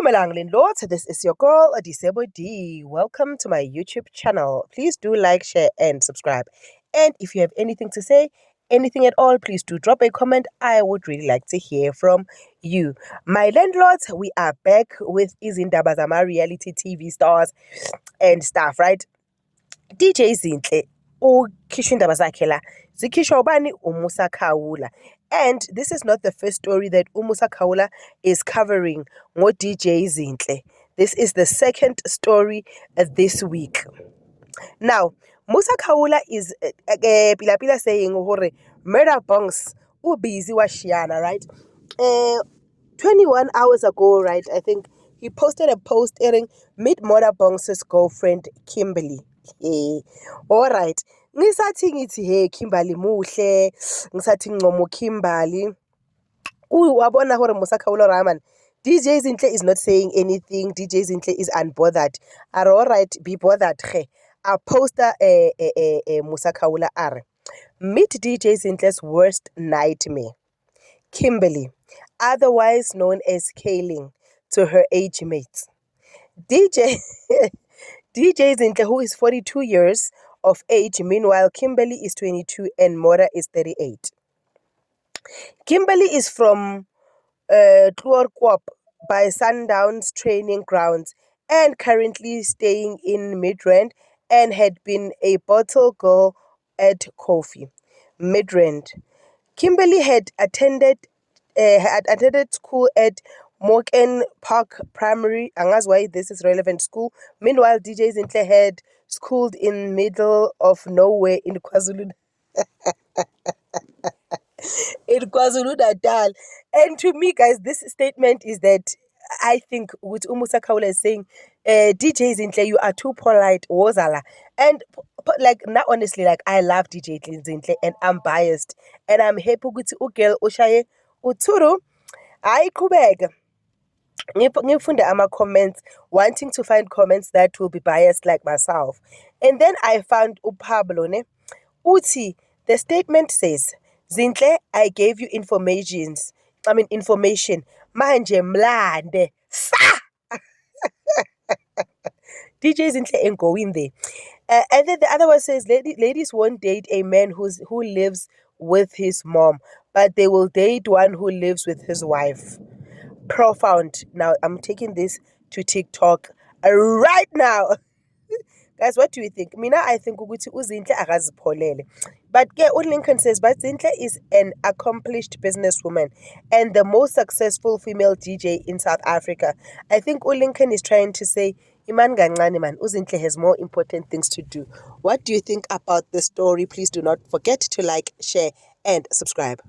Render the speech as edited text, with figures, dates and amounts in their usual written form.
Dumelang Lindlord, this is your girl Adisebo D. Welcome to my YouTube channel. Please do like, share and subscribe. And if you have anything to say, anything at all, please do drop a comment. I would really like to hear from you. My landlords, we are back with Izindaba Zama reality TV stars and stuff, right? DJ Zinhle ukhishwa indaba zakhe la zikhishwa ubani uMusa Khawula. And this is not the first story that uMusa Khawula is covering ngo DJ Zinhle. This is the second story this week. Now, Musa Khawula is pila saying hore Murder Bongs busy wa Shiana, right? 21 hours ago, right? I think he posted a post airing meet Murder Bongs' girlfriend Kimberly. All right. Ngisathi ngithi hey Kimberly muhle, ngisathi ncomo Kimberly. Wabona hore Musa Khawula Rahman. DJ Zinhle is not saying anything. DJ Zinhle is unbothered. Are all right, be bothered. A poster Musa Khawula are. Meet DJ Zinhle's worst nightmare. Kimberly, otherwise known as Kaling, to her age mates. DJ Zinhle, who is 42 years of age, meanwhile Kimberly is 22 and Mora is 38. Kimberly is from Tluorkwop by Sundowns training grounds and currently staying in Midrand and had been a bottle girl at Kofi. Midrand. Kimberly had attended school at Morgan Park Primary. Angazi why this is relevant school. Meanwhile, DJ Zinhle had schooled in middle of nowhere in KwaZulu. In KwaZulu-Natal. And to me, guys, this statement is that I think what Musa Khawula is saying, DJ Zinhle, you are too polite, wozala. And like, not honestly, like, I love DJ Zinhle and I'm biased. And I'm happy ukuthi ugirl ushaye uthuru. Hayi qhubeka. Ngifunde ama-comments, wanting to find comments that will be biased like myself. And then I found Pablo, ne? Uthi, the statement says, Zinhle, I gave you information. Manje mlande. Sa! DJ Zinhle ain't going there. And then the other one says, ladies won't date a man who lives with his mom, but they will date one who lives with his wife. Profound. Now, I'm taking this to TikTok right now. Guys, what do you think? Mina, I think ukuthi uZinhle akazipholele. But Lincoln says, but Zinhle is an accomplished businesswoman and the most successful female DJ in South Africa. I think Lincoln is trying to say, Iman gancane man, uZinhle has more important things to do. What do you think about this story? Please do not forget to like, share, and subscribe.